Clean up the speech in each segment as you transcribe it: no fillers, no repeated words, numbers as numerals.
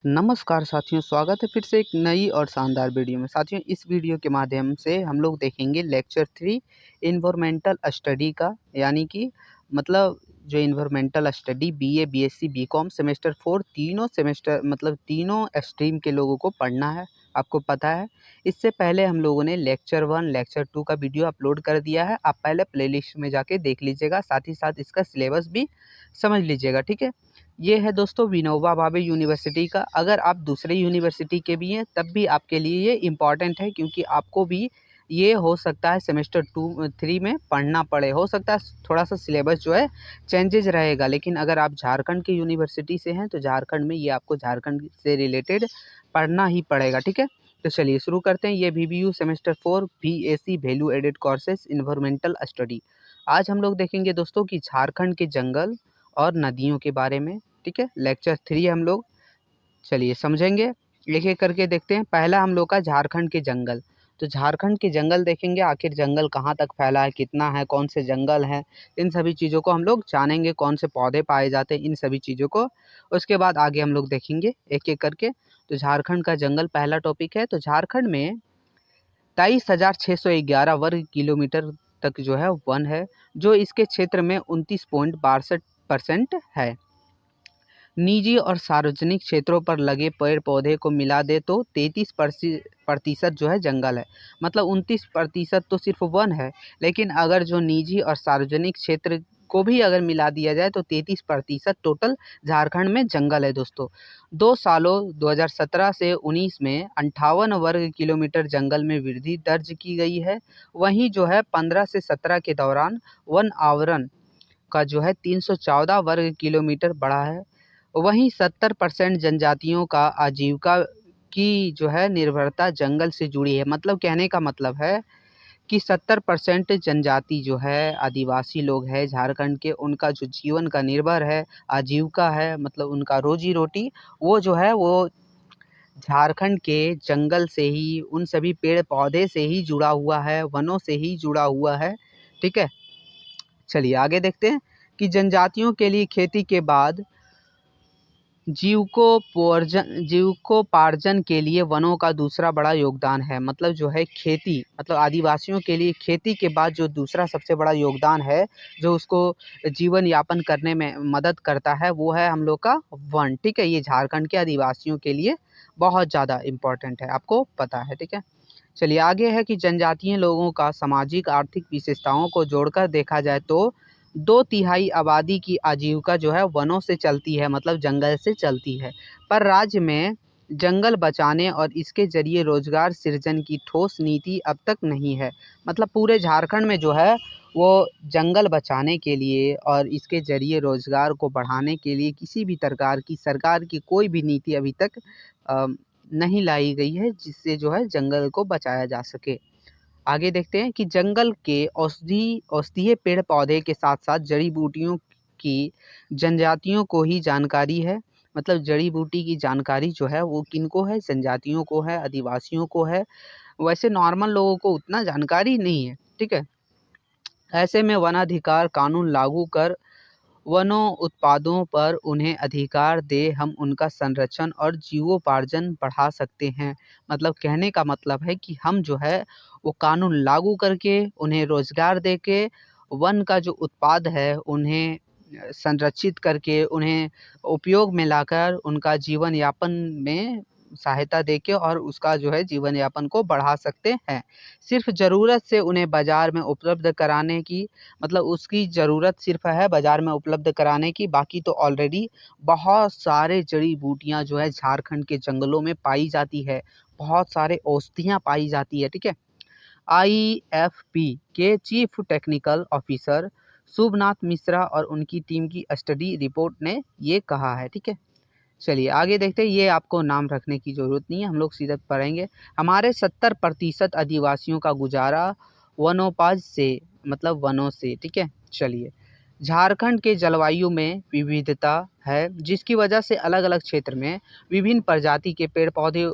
नमस्कार साथियों, स्वागत है फिर से एक नई और शानदार वीडियो में। साथियों, इस वीडियो के माध्यम से हम लोग देखेंगे लेक्चर 3 इन्वायरमेंटल स्टडी का, यानी कि मतलब जो environmental study BA, BSc, BCom semester 4 तीनों सेमेस्टर मतलब तीनों स्ट्रीम के लोगों को पढ़ना है, आपको पता है। इससे पहले हम लोगों ने लेक्चर 1, लेक्चर 2 का वीडियो अपलोड कर दिया है। आप पहले प्लेलिस्ट में जाके देख लीजिएगा, साथ ही साथ इसका सिलेबस भी समझ लीजिएगा, ठीक है। ये है दोस्तों विनोबा भावे यूनिवर्सिटी का। अगर आप दूसरे यूनिवर्सिटी के भी हैं तब भी आपके लिए ये इम्पॉर्टेंट है, क्योंकि आपको भी ये हो सकता है सेमेस्टर 3 में पढ़ना पड़े। हो सकता है थोड़ा सा सिलेबस जो है चेंजेज रहेगा, लेकिन अगर आप झारखंड की यूनिवर्सिटी से हैं तो झारखंड में ये आपको झारखंड से रिलेटेड पढ़ना ही पड़ेगा, ठीक है। तो चलिए शुरू करते हैं। ये VBU semester 4 VAC value added courses environmental study. आज हम लोग देखेंगे दोस्तों कि झारखंड के जंगल और नदियों के बारे में, ठीक है। लेक्चर 3 हम लोग चलिए समझेंगे, एक एक करके देखते हैं। पहला हम लोग का झारखंड के जंगल। तो झारखंड के जंगल देखेंगे, आखिर जंगल कहाँ तक फैला है, कितना है, कौन से जंगल हैं, इन सभी चीज़ों को हम लोग जानेंगे। कौन से पौधे पाए जाते हैं, इन सभी चीज़ों को उसके बाद आगे हम लोग देखेंगे एक एक करके। तो झारखंड का जंगल पहला टॉपिक है। तो झारखंड में 23,611 वर्ग किलोमीटर तक जो है वन है, जो इसके क्षेत्र में 29.62% है। निजी और सार्वजनिक क्षेत्रों पर लगे पेड़ पौधे को मिला दे तो 33% जो है जंगल है। मतलब 29% तो सिर्फ वन है, लेकिन अगर जो निजी और सार्वजनिक क्षेत्र को भी अगर मिला दिया जाए तो 33% टोटल झारखंड में जंगल है दोस्तों। 2 सालों 2017 से 19 में 58 वर्ग किलोमीटर जंगल में वृद्धि दर्ज की गई है। वहीं जो है 15 से 17 के दौरान वन आवरण का जो है 314 वर्ग किलोमीटर बढ़ा है। वहीं 70% जनजातियों का आजीविका की जो है निर्भरता जंगल से जुड़ी है। मतलब कहने का मतलब है कि 70% जनजाति जो है, आदिवासी लोग हैं झारखंड के, उनका जो जीवन का निर्भर है, आजीविका है, मतलब उनका रोजी रोटी, वो जो है वो झारखंड के जंगल से ही, उन सभी पेड़ पौधे से ही जुड़ा हुआ है, वनों से ही जुड़ा हुआ है, ठीक है। चलिए आगे देखते हैं कि जनजातियों के लिए खेती के बाद जीविकोपार्जन के लिए वनों का दूसरा बड़ा योगदान है। मतलब जो है खेती, मतलब आदिवासियों के लिए खेती के बाद जो दूसरा सबसे बड़ा योगदान है, जो उसको जीवन यापन करने में मदद करता है, वो है हम लोग का वन, ठीक है। ये झारखंड के आदिवासियों के लिए बहुत ज़्यादा इम्पोर्टेंट है, आपको पता है, ठीक है। चलिए आगे है कि जनजातीय लोगों का सामाजिक आर्थिक विशेषताओं को जोड़कर देखा जाए तो 2/3 आबादी की आजीविका जो है वनों से चलती है, मतलब जंगल से चलती है। पर राज्य में जंगल बचाने और इसके जरिए रोजगार सृजन की ठोस नीति अब तक नहीं है। मतलब पूरे झारखंड में जो है वो जंगल बचाने के लिए और इसके जरिए रोजगार को बढ़ाने के लिए किसी भी प्रकार की सरकार की कोई भी नीति अभी तक नहीं लाई गई है, जिससे जो है जंगल को बचाया जा सके। आगे देखते हैं कि जंगल के औषधीय पेड़ पौधे के साथ साथ जड़ी बूटियों की जनजातियों को ही जानकारी है। मतलब जड़ी बूटी की जानकारी जो है वो किनको है, जनजातियों को है, आदिवासियों को है। वैसे नॉर्मल लोगों को उतना जानकारी नहीं है, ठीक है। ऐसे में वनाधिकार कानून लागू कर वनों उत्पादों पर उन्हें अधिकार दे हम उनका संरक्षण और जीवोपार्जन बढ़ा सकते हैं। मतलब कहने का मतलब है कि हम जो है वो कानून लागू करके, उन्हें रोजगार दे के, वन का जो उत्पाद है उन्हें संरक्षित करके, उन्हें उपयोग में लाकर उनका जीवन यापन में सहायता देके और उसका जो है जीवन यापन को बढ़ा सकते हैं। सिर्फ ज़रूरत से उन्हें बाजार में उपलब्ध कराने की, मतलब उसकी ज़रूरत सिर्फ है बाज़ार में उपलब्ध कराने की, बाकी तो ऑलरेडी बहुत सारे जड़ी बूटियाँ जो है झारखंड के जंगलों में पाई जाती है, बहुत सारे औषधियाँ पाई जाती है, ठीक है। IFP के chief technical officer Shubhnath Mishra और उनकी टीम की स्टडी रिपोर्ट ने ये कहा है, ठीक है। चलिए आगे देखते हैं। ये आपको नाम रखने की ज़रूरत नहीं है, हम लोग सीधा पढ़ेंगे। हमारे 70% आदिवासियों का गुजारा वनोपाज से, मतलब वनों से, ठीक है। चलिए, झारखंड के जलवायु में विविधता है, जिसकी वजह से अलग अलग क्षेत्र में विभिन्न प्रजाति के पेड़ पौधे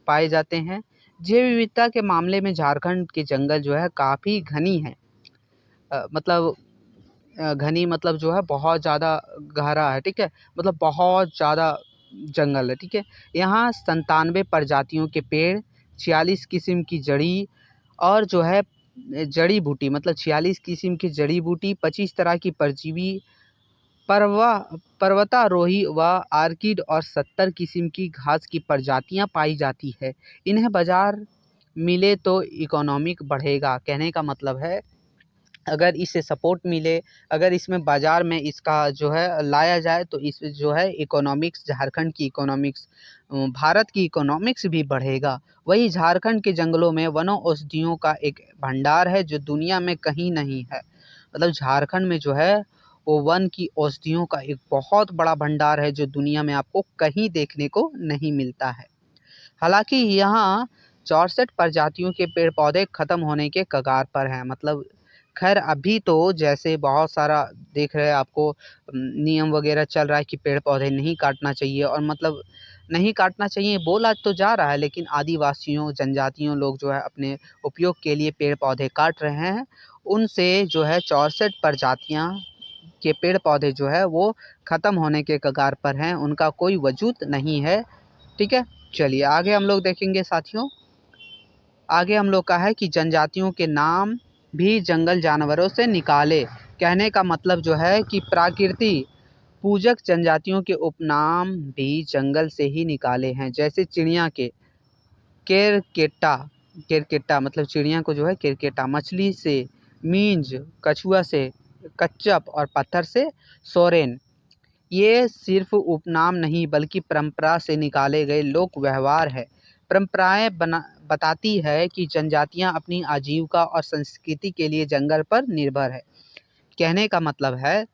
पाए जाते हैं। जैव विविधता के मामले में झारखंड के जंगल जो है काफ़ी घनी है। मतलब घनी मतलब जो है बहुत ज़्यादा गहरा है, ठीक है। मतलब बहुत ज़्यादा जंगल है, ठीक है। यहाँ 97 प्रजातियों के पेड़, 46 किस्म की जड़ी और जो है जड़ी बूटी, मतलब 46 किस्म की जड़ी बूटी, 25 तरह की परजीवी, पर्वा पर्वतारोही व आर्किड और 70 किस्म की घास की प्रजातियां पाई जाती है। इन्हें बाजार मिले तो इकोनॉमिक बढ़ेगा। कहने का मतलब है अगर इसे सपोर्ट मिले, अगर इसमें बाजार में इसका जो है लाया जाए तो इस जो है इकोनॉमिक्स, झारखंड की इकोनॉमिक्स, भारत की इकोनॉमिक्स भी बढ़ेगा। वही झारखंड के जंगलों में वनों औषधियों का एक भंडार है जो दुनिया में कहीं नहीं है। मतलब झारखंड में जो है वो वन की औषधियों का एक बहुत बड़ा भंडार है जो दुनिया में आपको कहीं देखने को नहीं मिलता है। हालांकि यहाँ 64 प्रजातियों के पेड़ पौधे खत्म होने के कगार पर हैं। मतलब खैर अभी तो जैसे बहुत सारा देख रहे हैं आपको नियम वगैरह चल रहा है कि पेड़ पौधे नहीं काटना चाहिए, और मतलब नहीं काटना चाहिए बोला तो जा रहा है, लेकिन आदिवासियों जनजातियों लोग जो है अपने उपयोग के लिए पेड़ पौधे काट रहे हैं। उनसे जो है 64 प्रजातियां के पेड़ पौधे जो है वो ख़त्म होने के कगार पर हैं, उनका कोई वजूद नहीं है, ठीक है। चलिए आगे हम लोग देखेंगे साथियों। आगे हम लोग का है कि जनजातियों के नाम भी जंगल जानवरों से निकाले। कहने का मतलब जो है कि प्रकृति पूजक जनजातियों के उपनाम भी जंगल से ही निकाले हैं। जैसे चिड़िया के केरकेटा, केरकेटा मतलब चिड़िया को जो है केरकेटा, मछली से मींज, कछुआ से कच्छप और पत्थर से सोरेन। ये सिर्फ उपनाम नहीं बल्कि परंपरा से निकाले गए लोक व्यवहार है। परंपराएं बताती है कि जनजातियां अपनी आजीविका और संस्कृति के लिए जंगल पर निर्भर है। कहने का मतलब है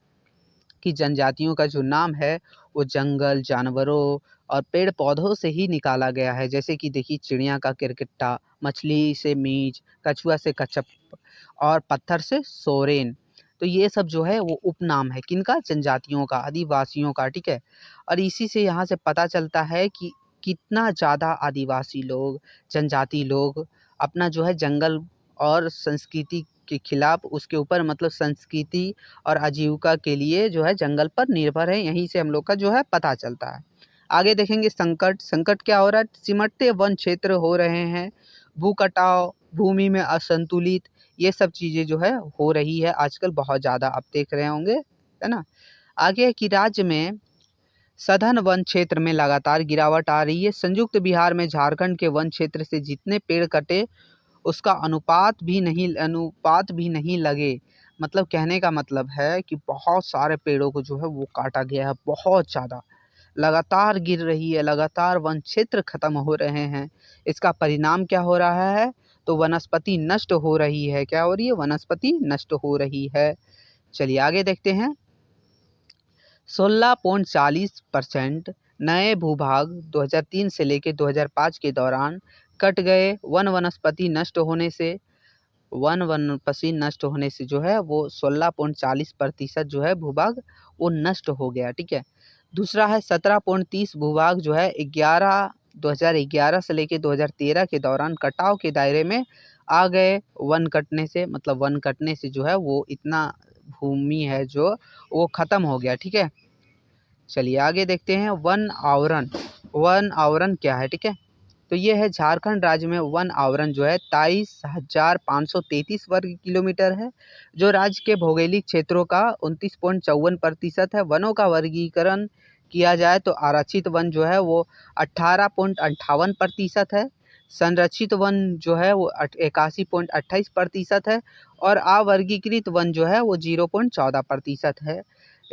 कि जनजातियों का जो नाम है वो जंगल, जानवरों और पेड़ पौधों से ही निकाला गया है। जैसे कि देखिए चिड़िया का किरकिट्टा, मछली से मीच, कछुआ से कच्छप और पत्थर से सोरेन। तो ये सब जो है वो उपनाम है किनका? जनजातियों का, आदिवासियों का, ठीक है। और इसी से यहाँ से पता चलता है कि कितना ज़्यादा आदिवासी लोग, जनजाति लोग अपना जो है जंगल और संस्कृति के खिलाफ, उसके ऊपर मतलब संस्कृति और आजीविका के लिए जो है जंगल पर निर्भर है। यहीं से हम लोग का जो है पता चलता है। आगे देखेंगे संकट। संकट क्या हो रहा है? सिमटते वन क्षेत्र हो रहे हैं, भू कटाव, भूमि में असंतुलित, ये सब चीज़ें जो है हो रही है आजकल बहुत ज़्यादा, आप देख रहे होंगे, है ना। आगे है कि राज्य में सघन वन क्षेत्र में लगातार गिरावट आ रही है। संयुक्त बिहार में झारखंड के वन क्षेत्र से जितने पेड़ कटे उसका अनुपात भी नहीं लगे। मतलब कहने का मतलब है कि बहुत सारे पेड़ों को जो है वो काटा गया है, बहुत ज़्यादा लगातार गिर रही है, लगातार वन क्षेत्र खत्म हो रहे हैं। इसका परिणाम क्या हो रहा है? तो वनस्पति नष्ट हो रही है। क्या हो रही है? वनस्पति नष्ट हो रही है। चलिए आगे देखते हैं। 16.40% नए भूभाग 2003 से लेकर 2005 के दौरान कट गए। वन वनस्पति नष्ट होने से जो है वो 16.40% जो है भूभाग वो नष्ट हो गया, ठीक है। दूसरा है 17.30 भूभाग जो है 2011 से लेकर 2013 के दौरान कटाव के दायरे में आ गए। वन कटने से, मतलब वन कटने से जो है वो इतना भूमि है जो वो खत्म हो गया, ठीक है। चलिए आगे देखते हैं। वन आवरण। वन आवरण क्या है, ठीक है। तो ये है झारखंड राज्य में वन आवरण जो है 23,533 वर्ग किलोमीटर है, जो राज्य के भौगोलिक क्षेत्रों का 29.54% है। वनों का वर्गीकरण किया जाए तो आरक्षित वन जो है वो 18.58% है, संरक्षित वन जो है वो 81.28% है, और अवर्गीकृत वन जो है वो 0.14% है,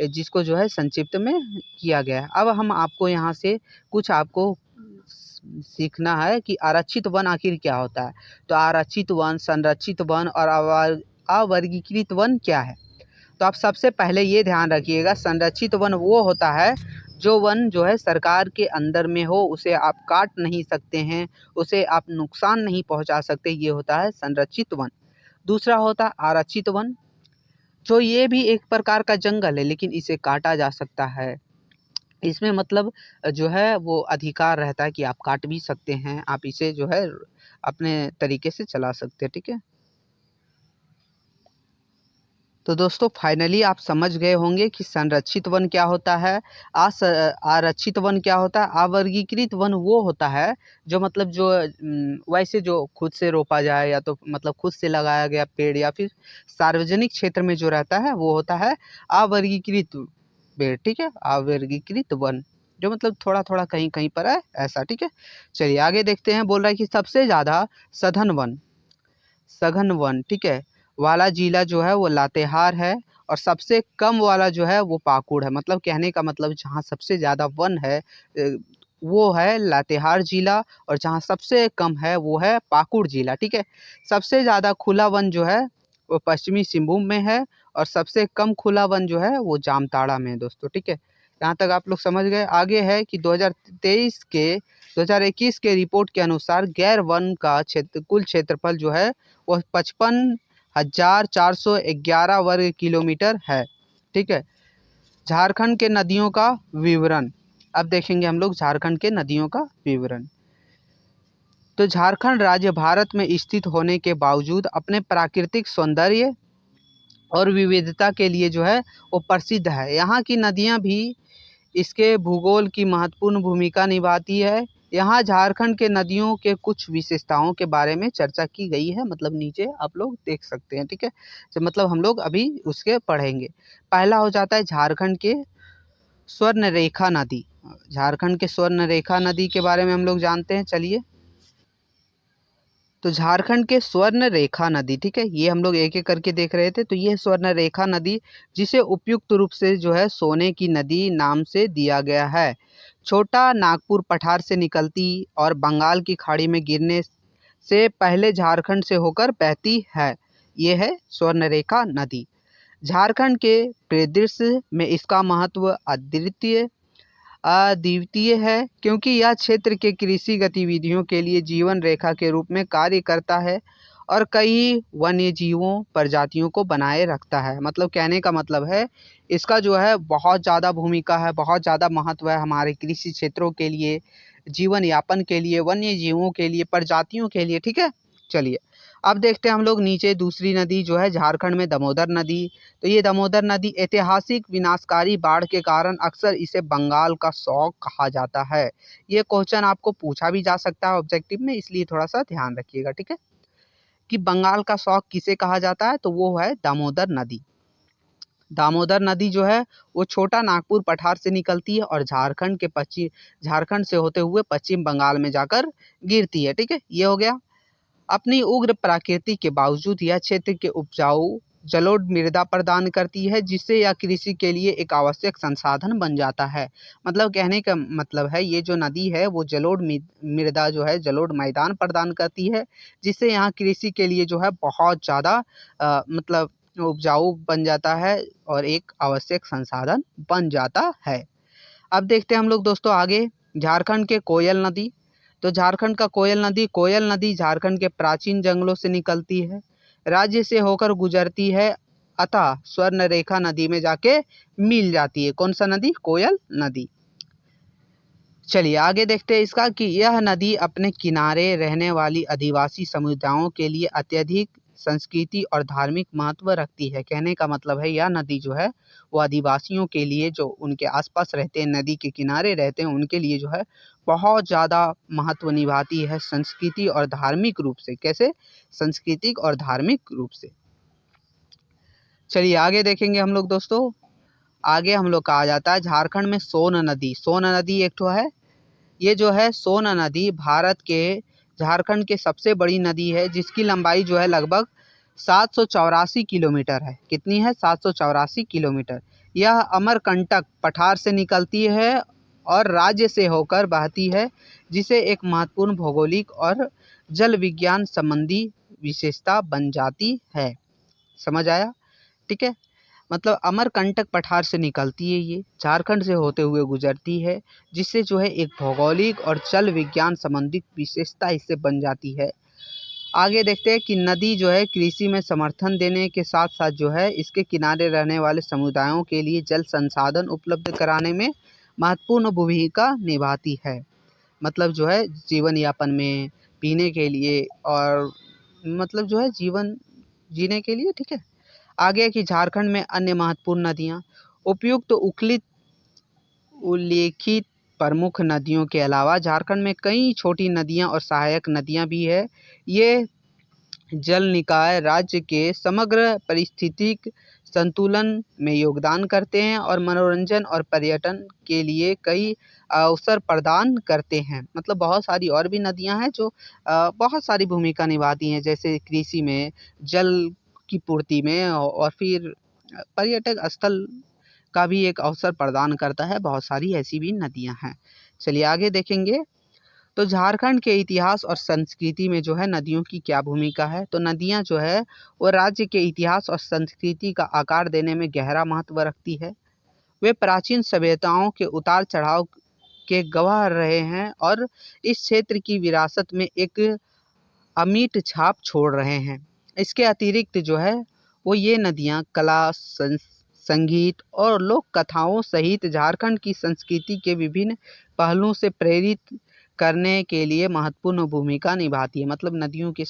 जिसको जो है संक्षिप्त में किया गया है। अब हम आपको यहाँ से कुछ आपको सीखना है कि आरक्षित वन आखिर क्या होता है। तो आरक्षित वन, संरक्षित वन और अवर्गीकृत वन क्या है? तो आप सबसे पहले ये ध्यान रखिएगा, संरक्षित वन वो होता है जो वन जो है सरकार के अंदर में हो, उसे आप काट नहीं सकते हैं, उसे आप नुकसान नहीं पहुंचा सकते, ये होता है संरक्षित वन। दूसरा होता है आरक्षित वन, जो ये भी एक प्रकार का जंगल है लेकिन इसे काटा जा सकता है। इसमें मतलब जो है वो अधिकार रहता है कि आप काट भी सकते हैं, आप इसे जो है अपने तरीके से चला सकते हैं, ठीक है। तो दोस्तों फाइनली आप समझ गए होंगे कि संरक्षित वन क्या होता है, आरक्षित वन क्या होता है। अवर्गीकृत वन वो होता है जो मतलब जो वैसे जो खुद से रोपा जाए या तो मतलब खुद से लगाया गया पेड़ या फिर सार्वजनिक क्षेत्र में जो रहता है वो होता है अवर्गीकृत पेड़, ठीक है, अवर्गीकृत वन जो मतलब थोड़ा थोड़ा कहीं कहीं पर है ऐसा, ठीक है। चलिए आगे देखते हैं। बोल रहा है कि सबसे ज़्यादा सघन वन, सघन वन, ठीक है, वाला जिला जो है वो लातेहार है और सबसे कम वाला जो है वो पाकुड़ है। मतलब कहने का मतलब जहाँ सबसे ज़्यादा वन है वो है लातेहार जिला और जहाँ सबसे कम है वो है पाकुड़ जिला, ठीक है। सबसे ज़्यादा खुला वन जो है वो पश्चिमी सिंहभूम में है और सबसे कम खुला वन जो है वो जामताड़ा में है दोस्तों, ठीक है। यहाँ तक आप लोग समझ गए। आगे है कि 2021 के रिपोर्ट के अनुसार गैर वन का क्षेत्र कुल क्षेत्रफल जो है वो 55,411 वर्ग किलोमीटर है, ठीक है। झारखंड के नदियों का विवरण, अब देखेंगे हम लोग झारखंड के नदियों का विवरण। तो झारखंड राज्य भारत में स्थित होने के बावजूद अपने प्राकृतिक सौंदर्य और विविधता के लिए जो है वो प्रसिद्ध है। यहाँ की नदियाँ भी इसके भूगोल की महत्वपूर्ण भूमिका निभाती है। यहाँ झारखंड के नदियों के कुछ विशेषताओं के बारे में चर्चा की गई है, मतलब नीचे आप लोग देख सकते हैं, ठीक है। तो मतलब हम लोग अभी उसके पढ़ेंगे। पहला हो जाता है झारखंड के स्वर्ण रेखा नदी। झारखंड के स्वर्ण रेखा नदी के बारे में हम लोग जानते हैं, चलिए। तो झारखंड के स्वर्ण रेखा नदी, ठीक है, ये हम लोग एक एक करके देख रहे थे। तो ये स्वर्ण रेखा नदी जिसे उपयुक्त रूप से जो है सोने की नदी नाम से दिया गया है, छोटा नागपुर पठार से निकलती और बंगाल की खाड़ी में गिरने से पहले झारखंड से होकर बहती है। ये है स्वर्ण रेखा नदी। झारखंड के परिदृश्य में इसका महत्व अद्वितीय है क्योंकि यह क्षेत्र के कृषि गतिविधियों के लिए जीवन रेखा के रूप में कार्य करता है और कई वन्य जीवों प्रजातियों को बनाए रखता है। मतलब कहने का मतलब है इसका जो है बहुत ज़्यादा भूमिका है, बहुत ज़्यादा महत्व है हमारे कृषि क्षेत्रों के लिए, जीवन यापन के लिए, वन्य जीवों के लिए, प्रजातियों के लिए, ठीक है। चलिए अब देखते हैं हम लोग नीचे दूसरी नदी जो है झारखंड में दामोदर नदी। तो ये दामोदर नदी ऐतिहासिक विनाशकारी बाढ़ के कारण अक्सर इसे बंगाल का शौक कहा जाता है। ये क्वेश्चन आपको पूछा भी जा सकता है ऑब्जेक्टिव में, इसलिए थोड़ा सा ध्यान रखिएगा, ठीक है, कि बंगाल का शौक किसे कहा जाता है, तो वो है दामोदर नदी। दामोदर नदी जो है वो छोटा नागपुर पठार से निकलती है और झारखंड से होते हुए पश्चिम बंगाल में जाकर गिरती है, ठीक है। ये हो गया। अपनी उग्र प्रकृति के बावजूद यह क्षेत्र के उपजाऊ जलोढ़ मृदा प्रदान करती है जिससे यह कृषि के लिए एक आवश्यक संसाधन बन जाता है। मतलब कहने का मतलब है ये जो नदी है वो जलोढ़ मृदा जो है जलोढ़ मैदान प्रदान करती है जिससे यहाँ कृषि के लिए जो है बहुत ज़्यादा मतलब उपजाऊ बन जाता है और एक आवश्यक संसाधन बन जाता है। अब देखते हैं हम लोग दोस्तों आगे झारखंड के कोयल नदी। तो झारखंड का कोयल नदी झारखंड के प्राचीन जंगलों से निकलती है, राज्य से होकर गुजरती है, अतः स्वर्ण रेखा नदी में जाके मिल जाती है। कौन सा नदी? कोयल नदी। चलिए आगे देखते हैं इसका कि यह नदी अपने किनारे रहने वाली आदिवासी समुदायों के लिए अत्यधिक संस्कृति और धार्मिक महत्व रखती है। कहने का मतलब है यह नदी जो है वो आदिवासियों के लिए, जो उनके आसपास रहते हैं, नदी के किनारे रहते हैं, उनके लिए जो है बहुत ज़्यादा महत्व निभाती है संस्कृति और धार्मिक रूप से। कैसे? सांस्कृतिक और धार्मिक रूप से। चलिए आगे देखेंगे हम लोग दोस्तों। आगे हम लोग का आ जाता है झारखंड में सोन नदी। सोन नदी एक ठो है। ये जो है सोन नदी भारत के झारखंड के सबसे बड़ी नदी है जिसकी लंबाई जो है लगभग 784 किलोमीटर है। कितनी है? 784 किलोमीटर। यह अमरकंटक पठार से निकलती है और राज्य से होकर बहती है जिसे एक महत्वपूर्ण भौगोलिक और जल विज्ञान संबंधी विशेषता बन जाती है। समझ आया? ठीक है। मतलब अमरकंटक पठार से निकलती है, ये झारखंड से होते हुए गुजरती है जिससे जो है एक भौगोलिक और जल विज्ञान संबंधित विशेषता इससे बन जाती है। आगे देखते हैं कि नदी जो है कृषि में समर्थन देने के साथ साथ जो है इसके किनारे रहने वाले समुदायों के लिए जल संसाधन उपलब्ध कराने में महत्वपूर्ण भूमिका निभाती है। मतलब जो है जीवन यापन में, पीने के लिए और मतलब जो है जीवन जीने के लिए, ठीक है। आगे कि झारखंड में अन्य महत्वपूर्ण नदियाँ। उपयुक्त उल्लेखित प्रमुख नदियों के अलावा झारखंड में कई छोटी नदियाँ और सहायक नदियाँ भी है। ये जल निकाय राज्य के समग्र पारिस्थितिक संतुलन में योगदान करते हैं और मनोरंजन और पर्यटन के लिए कई अवसर प्रदान करते हैं। मतलब बहुत सारी और भी नदियां हैं जो बहुत सारी भूमिका निभाती हैं, जैसे कृषि में, जल की पूर्ति में, और फिर पर्यटक स्थल का भी एक अवसर प्रदान करता है। बहुत सारी ऐसी भी नदियां हैं। चलिए आगे देखेंगे। तो झारखंड के इतिहास और संस्कृति में जो है नदियों की क्या भूमिका है। तो नदियाँ जो है वो राज्य के इतिहास और संस्कृति का आकार देने में गहरा महत्व रखती है। वे प्राचीन सभ्यताओं के उतार चढ़ाव के गवाह रहे हैं और इस क्षेत्र की विरासत में एक अमिट छाप छोड़ रहे हैं। इसके अतिरिक्त जो है वो ये नदियाँ कला, संगीत और लोक कथाओं सहित झारखंड की संस्कृति के विभिन्न पहलुओं से प्रेरित करने के लिए महत्वपूर्ण भूमिका निभाती है। मतलब नदियों के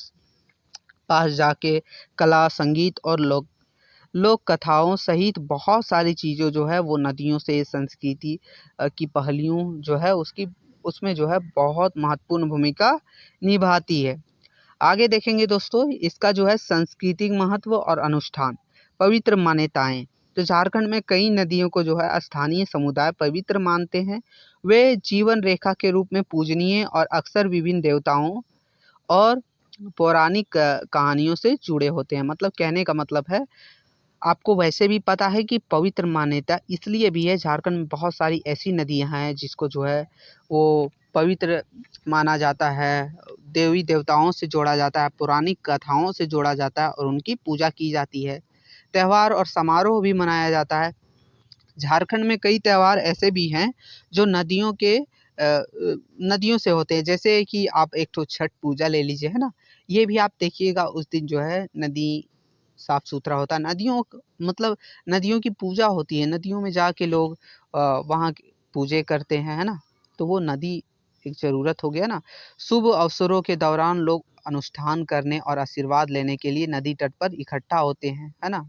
पास जाके कला, संगीत और लोक कथाओं सहित बहुत सारी चीज़ें जो है वो नदियों से संस्कृति की पहलुओं जो है उसमें जो है बहुत महत्वपूर्ण भूमिका निभाती है। आगे देखेंगे दोस्तों, इसका जो है सांस्कृतिक महत्व और अनुष्ठान। पवित्र मान्यताएं। तो झारखंड में कई नदियों को जो है स्थानीय समुदाय पवित्र मानते हैं। वे जीवन रेखा के रूप में पूजनीय और अक्सर विभिन्न देवताओं और पौराणिक कहानियों से जुड़े होते हैं। मतलब कहने का मतलब है, आपको वैसे भी पता है कि पवित्र मान्यता इसलिए भी है, झारखंड में बहुत सारी ऐसी नदियां हैं जिसको जो है वो पवित्र माना जाता है, देवी देवताओं से जोड़ा जाता है, पौराणिक कथाओं से जोड़ा जाता है और उनकी पूजा की जाती है। त्यौहार और समारोह भी मनाया जाता है। झारखंड में कई त्यौहार ऐसे भी हैं जो नदियों से होते हैं, जैसे कि आप एक तो छठ पूजा ले लीजिए, है ना। ये भी आप देखिएगा उस दिन जो है नदी साफ सुथरा होता है। मतलब नदियों की पूजा होती है, नदियों में जाके लोग वहाँ पूजे करते हैं, है ना। तो वो नदी एक ज़रूरत हो गया ना। शुभ अवसरों के दौरान लोग अनुष्ठान करने और आशीर्वाद लेने के लिए नदी तट पर इकट्ठा होते हैं, है ना।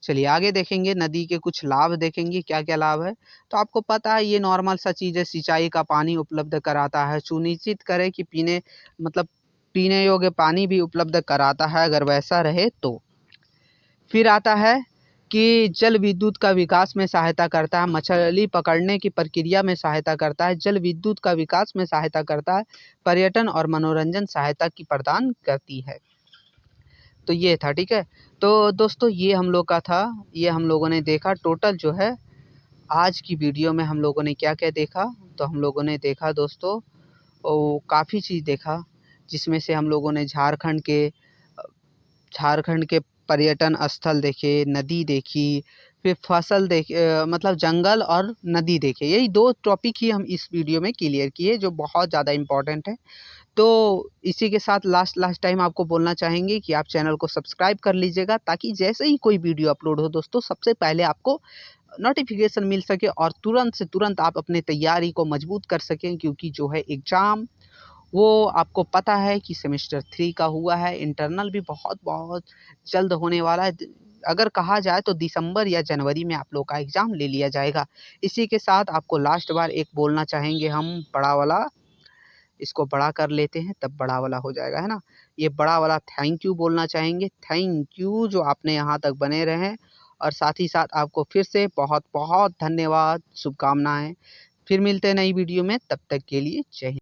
चलिए आगे देखेंगे, नदी के कुछ लाभ देखेंगे क्या क्या लाभ है। तो आपको पता है ये नॉर्मल सा चीज़ है, सिंचाई का पानी उपलब्ध कराता है, सुनिश्चित करें कि पीने योग्य पानी भी उपलब्ध कराता है अगर वैसा रहे तो। फिर आता है कि जल विद्युत का विकास में सहायता करता है, मछली पकड़ने की प्रक्रिया में सहायता करता है, जल विद्युत का विकास में सहायता करता है, पर्यटन और मनोरंजन सहायता की प्रदान करती है। तो ये था, ठीक है। तो दोस्तों ये हम लोग का था, ये हम लोगों ने देखा टोटल जो है आज की वीडियो में हम लोगों ने क्या क्या देखा। तो हम लोगों ने देखा दोस्तों काफ़ी चीज़ देखा, जिसमें से हम लोगों ने झारखंड के पर्यटन स्थल देखे, नदी देखी, फिर फसल मतलब जंगल और नदी देखे। यही 2 टॉपिक ही हम इस वीडियो में क्लियर किए जो बहुत ज़्यादा इम्पोर्टेंट है। तो इसी के साथ लास्ट टाइम आपको बोलना चाहेंगे कि आप चैनल को सब्सक्राइब कर लीजिएगा, ताकि जैसे ही कोई वीडियो अपलोड हो दोस्तों सबसे पहले आपको नोटिफिकेशन मिल सके और तुरंत से तुरंत आप अपने तैयारी को मजबूत कर सकें। क्योंकि जो है एग्ज़ाम वो आपको पता है कि सेमेस्टर 3 का हुआ है, इंटरनल भी बहुत बहुत जल्द होने वाला है। अगर कहा जाए तो दिसंबर या जनवरी में आप लोग का एग्ज़ाम ले लिया जाएगा। इसी के साथ आपको लास्ट बार एक बोलना चाहेंगे हम, बड़ा वाला, इसको बड़ा कर लेते हैं तब बड़ा वाला हो जाएगा, है ना। ये बड़ा वाला थैंक यू बोलना चाहेंगे। थैंक यू जो आपने यहाँ तक बने रहें, और साथ ही साथ आपको फिर से बहुत बहुत धन्यवाद, शुभकामनाएं। फिर मिलते हैं नई वीडियो में, तब तक के लिए जय हिंद।